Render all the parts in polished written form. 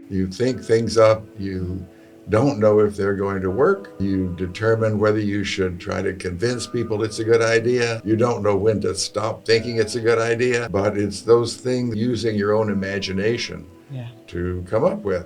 You think things up. You don't know if they're going to work. You determine whether you should try to convince people it's a good idea. You don't know when to stop thinking it's a good idea, but it's those things using your own imagination Yeah. to come up with.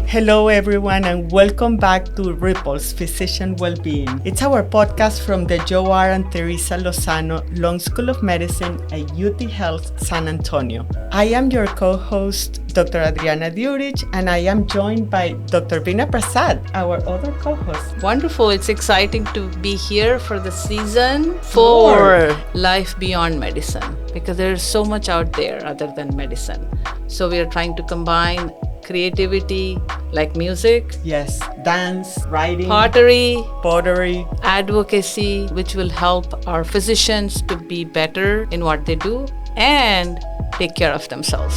Hello, everyone, and welcome back to Ripples Physician Wellbeing. It's our podcast from the Joe R. and Teresa Lozano Long School of Medicine at UT Health San Antonio. I am your co-host, Dr. Adriana Diurich, and I am joined by Dr. Veena Prasad, our other co-host. Wonderful. It's exciting to be here for the season 4 Life Beyond Medicine, because there's so much out there other than medicine. So we are trying to combine creativity like music, Yes, dance, writing, pottery, pottery. advocacy, which will help our physicians to be better in what they do and take care of themselves.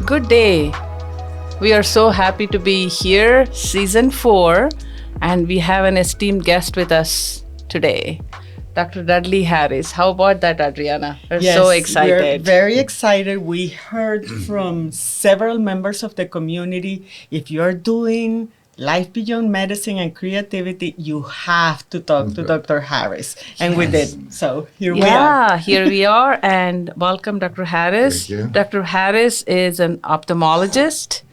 Good day. We are so happy to be here, season 4, and we have an esteemed guest with us today, Dr. Dudley Harris. How about that, Adriana? We're Yes, so excited. We're very excited. We heard from several members of the community. If you're doing life beyond medicine and creativity, you have to talk to Dr. Harris. And we did. So here we are. Yeah, here we are, and welcome, Dr. Harris. Thank you. Dr. Harris is an ophthalmologist,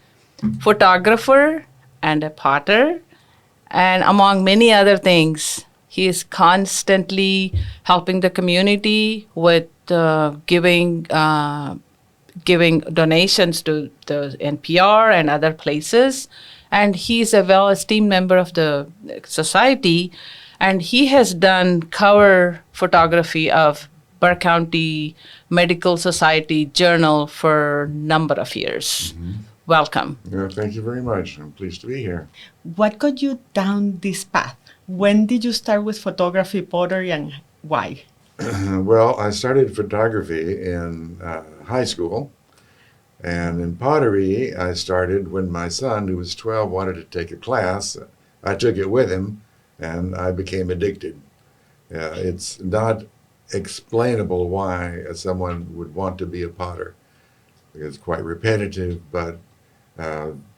photographer, and a potter, and among many other things. He is constantly helping the community with giving donations to the NPR and other places. And he's a well-esteemed member of the society. And he has done cover photography of Burke County Medical Society Journal for a number of years. Welcome. Yeah, thank you very much. I'm pleased to be here. What got you down this path? When did you start with photography, pottery, and why? Well, I started photography in high school, and in pottery, I started when my son, who was 12, wanted to take a class. I took it with him, and I became addicted. It's not explainable why someone would want to be a potter. It's quite repetitive, but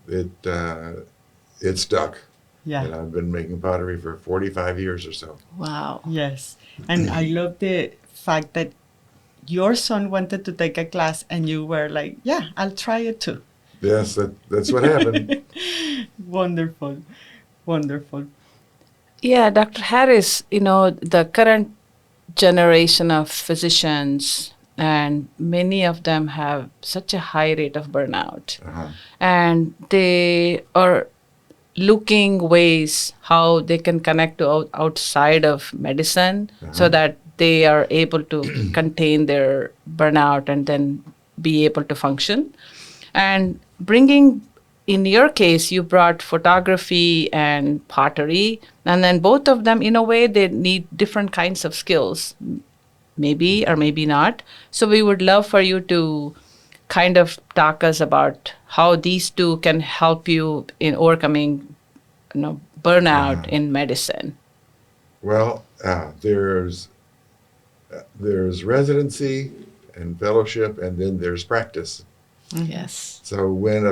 it stuck. Yeah. And I've been making pottery for 45 years or so. Wow. Yes. And I love the fact that your son wanted to take a class and you were like, yeah, I'll try it too. Yes, that's what happened. Wonderful. Wonderful. Yeah, Dr. Harris, the current generation of physicians, and many of them have such a high rate of burnout. Uh-huh. And they are looking ways how they can connect to outside of medicine so that they are able to contain their burnout and then be able to function. And bringing, in your case, you brought photography and pottery, and then both of them, in a way, they need different kinds of skills, maybe or maybe not. So we would love for you to kind of talk us about how these two can help you in overcoming burnout in medicine. Well, there's residency and fellowship, and then there's practice. Yes. So when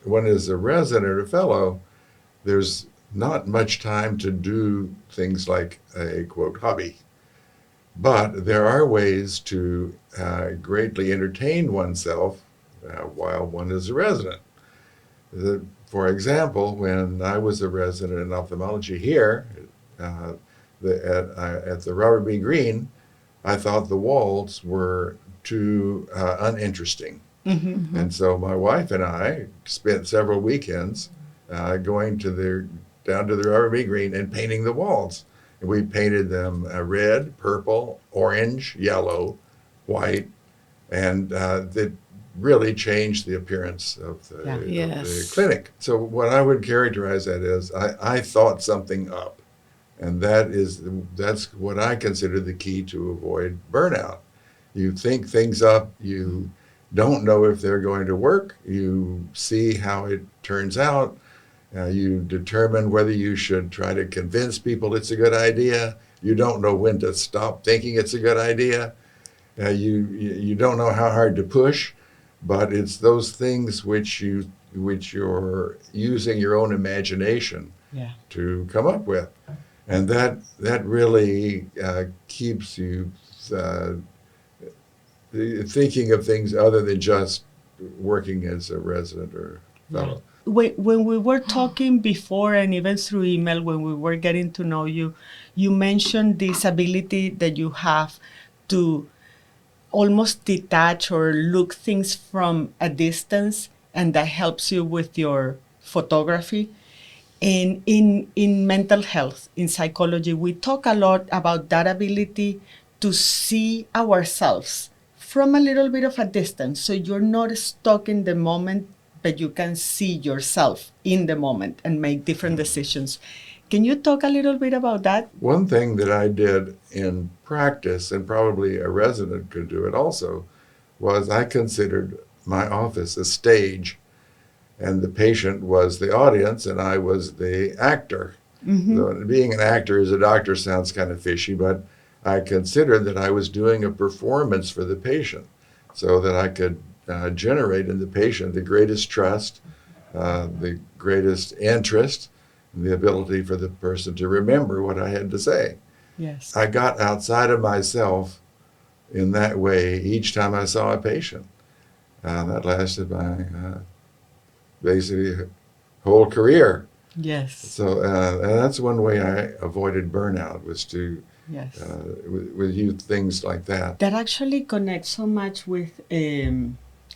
one is a resident or fellow, there's not much time to do things like a, quote, hobby. But there are ways to greatly entertain oneself while one is a resident. For example, when I was a resident in ophthalmology here at the Robert B. Greene, I thought the walls were too uninteresting. Mm-hmm. And so my wife and I spent several weekends going down to the Robert B. Greene and painting the walls. And we painted them red, purple, orange, yellow, white, and that really changed the appearance of the clinic. So what I would characterize that as, I thought something up. And that's what I consider the key to avoid burnout. You think things up, you don't know if they're going to work, you see how it turns out, You determine whether you should try to convince people it's a good idea. You don't know when to stop thinking it's a good idea. You don't know how hard to push, but it's those things which you're using your own imagination Yeah. to come up with, and that really keeps you thinking of things other than just working as a resident or fellow. When we were talking before and even through email, when we were getting to know you, you mentioned this ability that you have to almost detach or look things from a distance, and that helps you with your photography. And in mental health, in psychology, we talk a lot about that ability to see ourselves from a little bit of a distance. So you're not stuck in the moment, but you can see yourself in the moment and make different decisions. Can you talk a little bit about that? One thing that I did in practice, and probably a resident could do it also, was I considered my office a stage, and the patient was the audience, and I was the actor. So being an actor as a doctor sounds kind of fishy, but I considered that I was doing a performance for the patient so that I could generate in the patient the greatest trust, the greatest interest, and the ability for the person to remember what I had to say. Yes. I got outside of myself in that way each time I saw a patient. That lasted my basically whole career. Yes. So and that's one way I avoided burnout, was to Yes. with you things like that. That actually connects so much with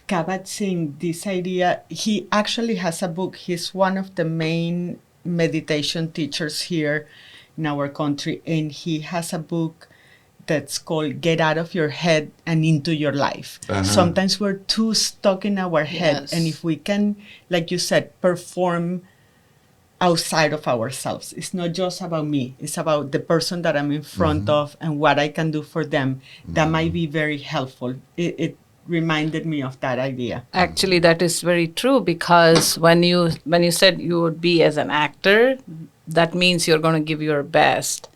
Kabat-Zinn, this idea. He actually has a book. He's one of the main meditation teachers here in our country, and he has a book that's called Get Out of Your Head and Into Your Life. Sometimes we're too stuck in our head, Yes. and if we can, like you said, perform outside of ourselves. It's not just about me. It's about the person that I'm in front of and what I can do for them. That might be very helpful. It reminded me of that idea. Actually, that is very true, because when you said you would be as an actor, that means you're going to give your best.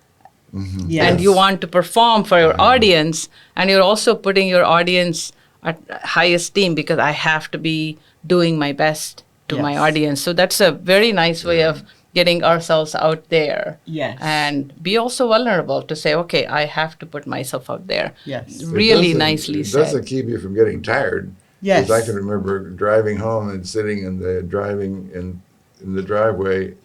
Yes. And you want to perform for your audience, and you're also putting your audience at high esteem, because I have to be doing my best to my Yes. audience. So that's a very nice way of getting ourselves out there. Yes. And be also vulnerable to say, okay, I have to put myself out there. Yes. Really It nicely It doesn't said. keep you from getting tired. Yes. 'Cause I can remember driving home and sitting in the driveway,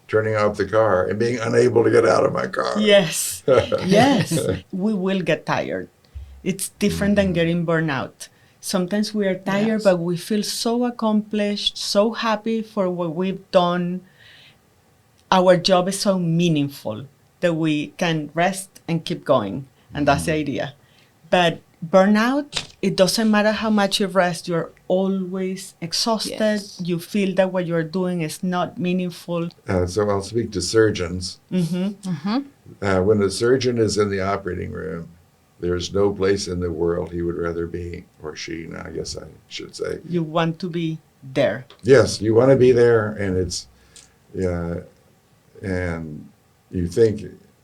turning off the car and being unable to get out of my car. Yes. Yes. We will get tired. It's different than getting burnout. Sometimes we are tired, Yes. but we feel so accomplished, so happy for what we've done. Our job is so meaningful that we can rest and keep going. And that's the idea. But burnout, it doesn't matter how much you rest, you're always exhausted. Yes. You feel that what you're doing is not meaningful. So I'll speak to surgeons. When a surgeon is in the operating room, there's no place in the world he would rather be, or she, now I guess I should say. You want to be there. Yes, you want to be there, and it's, and you think,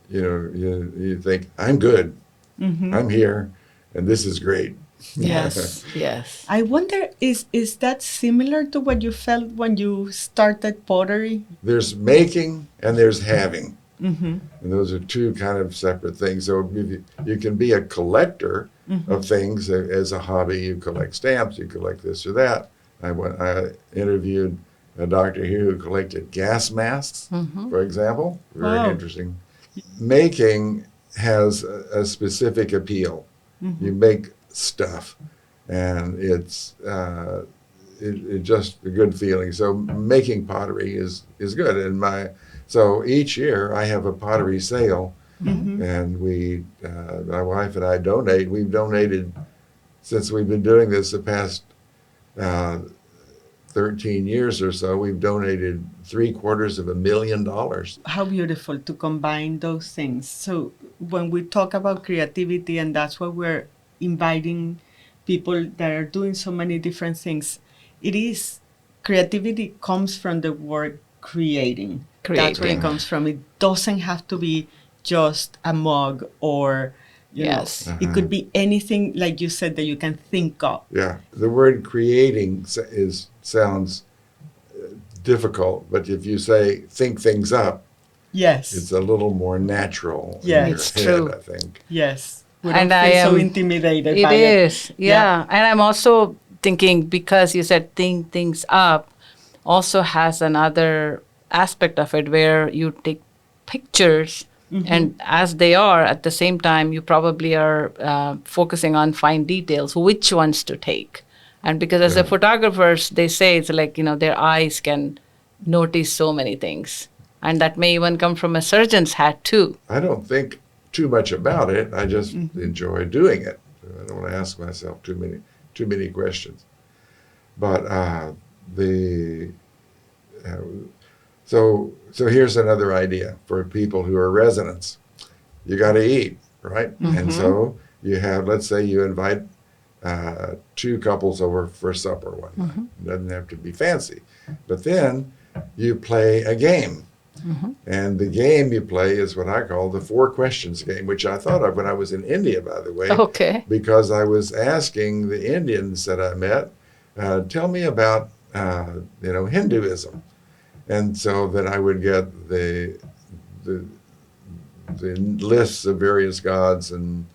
you think, I'm good, I'm here, and this is great. Yes. Yes. I wonder, is that similar to what you felt when you started pottery? There's making and there's having. And those are two kind of separate things. So you can be a collector of things as a hobby. You collect stamps, you collect this or that. I interviewed a doctor here who collected gas masks, for example. Very Wow. interesting. Making has a specific appeal. You make stuff, and it's just a good feeling. So making pottery is good. And so each year I have a pottery sale, and my wife and I donate. We've donated since we've been doing this the past 13 years or so. We've donated $750,000. How beautiful to combine those things. So when we talk about creativity, and that's why we're inviting people that are doing so many different things, it is creativity comes from the work creating. That's where it Creating. comes from. It doesn't have to be just a mug or, you Yes. know, it could be anything, like you said, that you can think of. Yeah, the word creating sounds difficult, but if you say think things up, Yes. it's a little more natural Yeah. in your It's head, true. I think. Yes. We And don't I feel so am- intimidated It by it. is, yeah. And I'm also thinking, because you said think things up, also has another aspect of it where you take pictures, and as they are, at the same time, you probably are focusing on fine details, which ones to take. And because as a photographers, they say it's like, their eyes can notice so many things. And that may even come from a surgeon's hat too. I don't think too much about it. I just enjoy doing it. I don't want to ask myself too many questions. But so here's another idea for people who are residents. You got to eat, right? And so you have, let's say you invite two couples over for supper one night. It doesn't have to be fancy. But then you play a game. And the game you play is what I call the 4 questions game, which I thought of when I was in India, by the way. Okay. Because I was asking the Indians that I met, tell me about, Hinduism. And so that I would get the lists of various gods and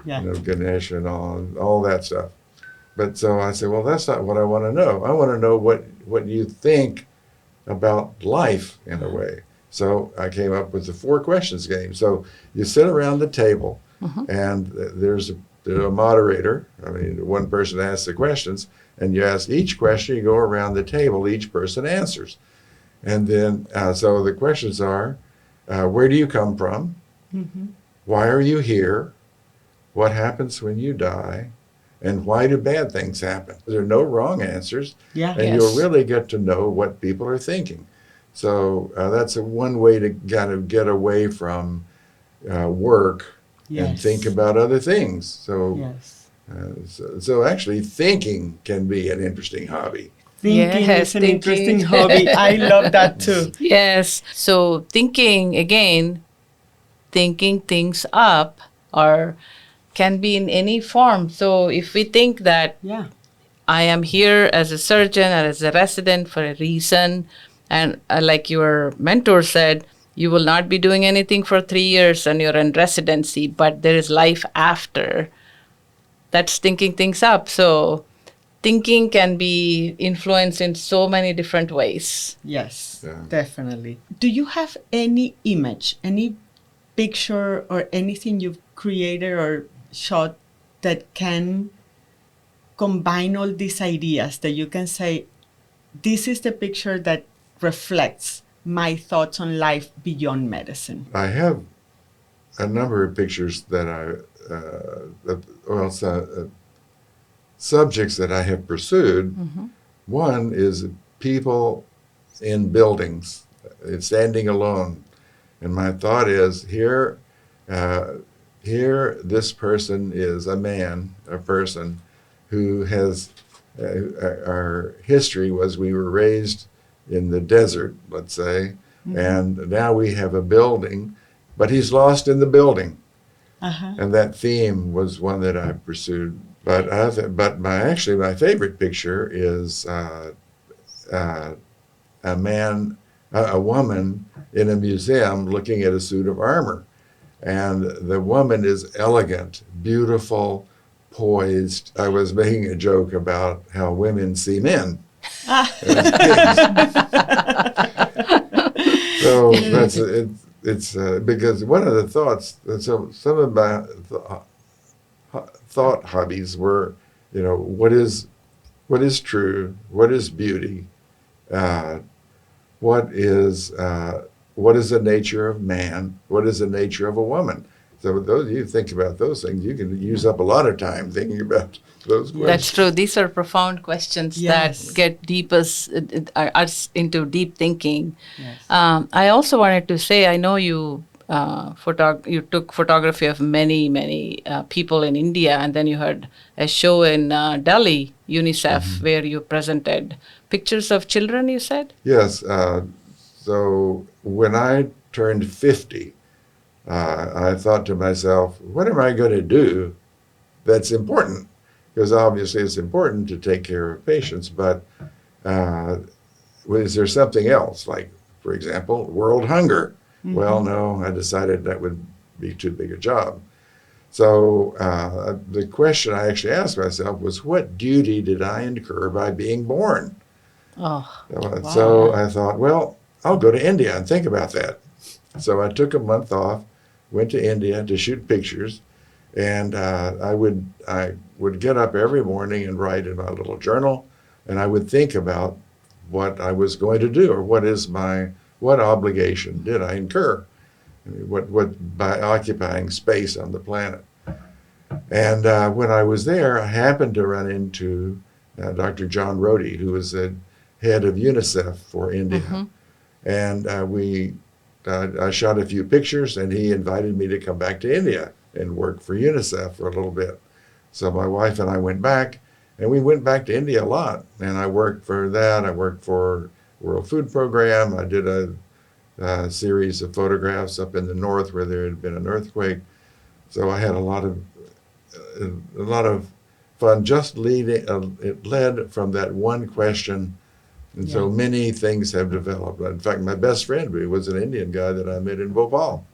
Yeah. Ganesh and all that stuff. But so I said, well, that's not what I want to know. I want to know what you think about life in a way. So I came up with the 4 questions game. So you sit around the table, and there's a moderator. I mean, one person asks the questions, and you ask each question. You go around the table. Each person answers, and then so the questions are: where do you come from? Why are you here? What happens when you die? And why do bad things happen? There are no wrong answers, Yeah. and you'll really get to know what people are thinking. So that's one way to kind of get away from work and Yes. think about other things. So, Yes. so actually thinking can be an interesting hobby. Thinking Yes, is an thinking. interesting hobby. I love that too. Yes. So thinking things up, or can be in any form. So if we think that Yeah. I am here as a surgeon or as a resident for a reason, and like your mentor said, you will not be doing anything for 3 years and you're in residency, but there is life after. That's thinking things up. So thinking can be influenced in so many different ways. Yes, Yeah. definitely. Do you have any image, any picture, or anything you've created or shot that can combine all these ideas, that you can say, this is the picture that reflects my thoughts on life beyond medicine? I have a number of pictures that subjects that I have pursued. One is people in buildings, standing alone. And my thought is, here, this person is a person who has, our history was we were raised in the desert, let's say, and now we have a building, but he's lost in the building. And that theme was one that I pursued. But my favorite picture is a woman in a museum looking at a suit of armor. And the woman is elegant, beautiful, poised. I was making a joke about how women see men as pigs. So that's it's because one of the thoughts, some of my thought hobbies were, what is true, what is beauty, what is the nature of man, what is the nature of a woman. So you think about those things, you can use up a lot of time thinking about those questions. That's true. These are profound questions Yes. that get us into deep thinking. Yes. I also wanted to say, I know you you took photography of many people in India, and then you had a show in Delhi, UNICEF, where you presented pictures of children, you said? Yes, So when I turned 50, I thought to myself, what am I going to do that's important? Because obviously it's important to take care of patients, but is there something else? Like, for example, world hunger. Well, no, I decided that would be too big a job. So the question I actually asked myself was, what duty did I incur by being born? Oh, So I thought, well, I'll go to India and think about that. So I took a month off, went to India to shoot pictures, and I would get up every morning and write in my little journal, and I would think about what I was going to do, or what obligation did I incur, what by occupying space on the planet. And when I was there, I happened to run into Dr. John Rody, who was the head of UNICEF for India. And I shot a few pictures, and he invited me to come back to India and work for UNICEF for a little bit. So my wife and I went back, and we went back to India a lot. And I worked for that. I worked for World Food Program. I did a series of photographs up in the north where there had been an earthquake. So I had a lot of fun. Just leading. It led from that one question. And so many things have developed. In fact, my best friend was an Indian guy that I met in Bhopal.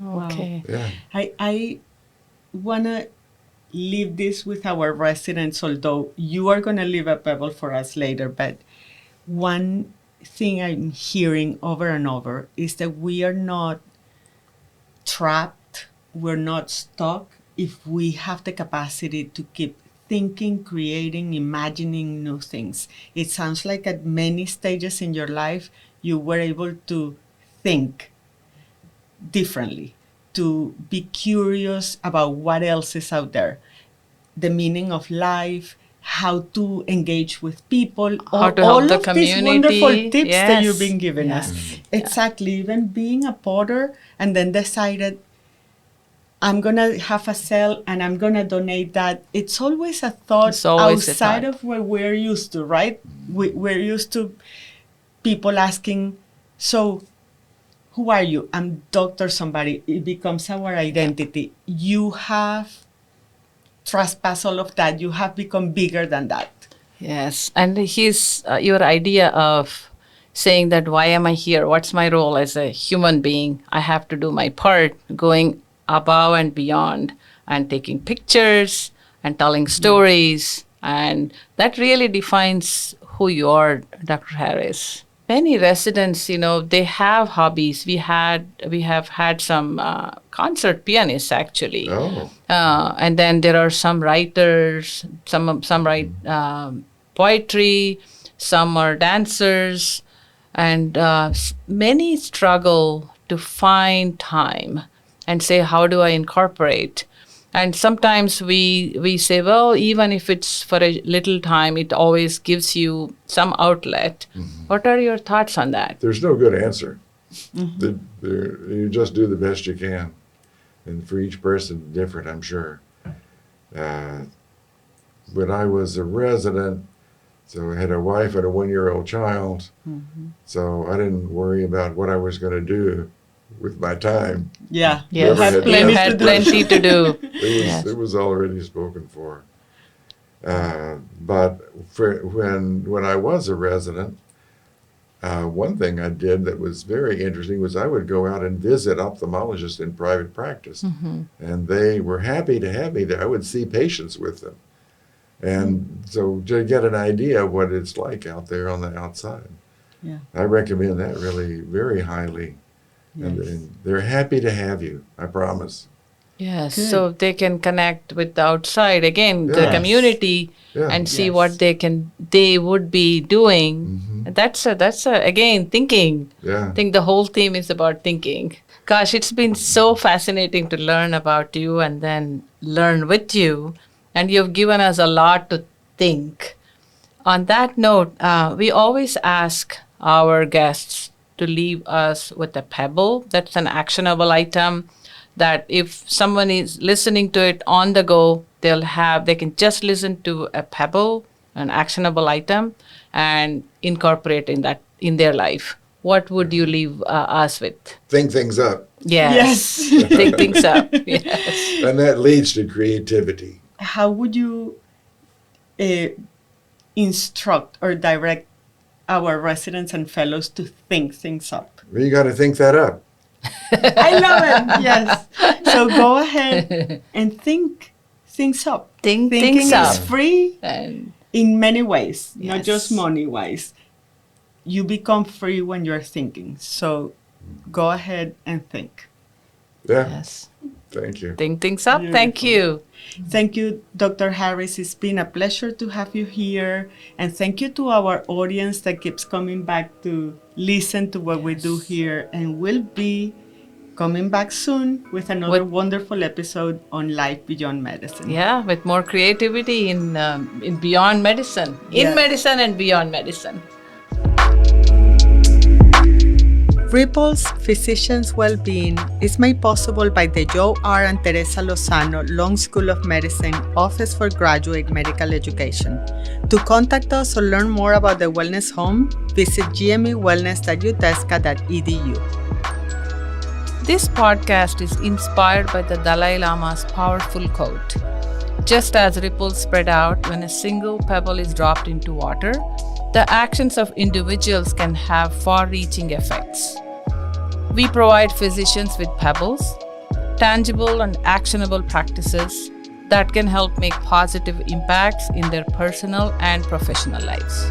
okay. Yeah. I want to leave this with our residents, although you are going to leave a pebble for us later. But one thing I'm hearing over and over is that we are not trapped, we're not stuck if we have the capacity to keep thinking, creating, imagining new things. It sounds like at many stages in your life, you were able to think differently, to be curious about what else is out there, the meaning of life, how to engage with people, How to help all the of community. these wonderful tips that Yes. you've been giving us. Exactly, even being a potter and then decided, I'm going to have a sale and I'm going to donate that. It's always a thought It's always a outside thought. of what we're used to, right? We're used to people asking, so who are you? I'm Dr. Somebody. It becomes our identity. You have trespassed all of that. You have become bigger than that. Yes, and your idea of saying that why am I here? What's my role as a human being? I have to do my part, going above and beyond, and taking pictures and telling stories, and that really defines who you are, Dr. Harris. Many residents, they have hobbies. We have had some concert pianists actually. Oh. And then there are some writers, some write poetry, some are dancers, and many struggle to find time and say, how do I incorporate? And sometimes we say, well, even if it's for a little time, it always gives you some outlet. What are your thoughts on that? There's no good answer. You just do the best you can. And for each person, different, I'm sure. When I was a resident, so I had a wife and a 1-year-old child, so I didn't worry about what I was going to do with my time. Yeah. Yes, Whoever had you to had do. plenty to do. It was already spoken for. But when I was a resident, one thing I did that was very interesting was I would go out and visit ophthalmologists in private practice. And they were happy to have me there. I would see patients with them. And so to get an idea of what it's like out there on the outside. Yeah. I recommend that really very highly. And they're happy to have you, I promise. Yes, Good. so they can connect with the outside again, the Yes. community, Yeah. and see Yes. what they would be doing. That's again thinking. Yeah. I think the whole theme is about thinking. Gosh, it's been so fascinating to learn about you and then learn with you, and you've given us a lot to think. On that note, we always ask our guests to leave us with a pebble. That's an actionable item that if someone is listening to it on the go, they can just listen to a pebble, an actionable item, and incorporate in their life. what would you leave us with? Think things up. Yes. Think things up. Yes. And that leads to creativity. How would you instruct or direct our residents and fellows to think things up? Well, you got to think that up. I love it. Yes. So go ahead and think things up. Think Thinking things up. is free And in many ways, not Yes. just money wise. You become free when you're thinking. So go ahead and think. Yeah. yes. Thank you. Think things up. Thank you. Thank you, Dr. Harris. It's been a pleasure to have you here. And thank you to our audience that keeps coming back to listen to what we do here. And we'll be coming back soon with another wonderful episode on Life Beyond Medicine. Yeah, with more creativity in beyond medicine. In Yeah. medicine and beyond medicine. Ripple's Physicians Wellbeing is made possible by the Joe R. and Teresa Lozano Long School of Medicine Office for Graduate Medical Education. To contact us or learn more about the Wellness Home, visit gmewellness.utesca.edu. This podcast is inspired by the Dalai Lama's powerful quote. Just as ripples spread out when a single pebble is dropped into water, the actions of individuals can have far-reaching effects. We provide physicians with pebbles, tangible and actionable practices that can help make positive impacts in their personal and professional lives.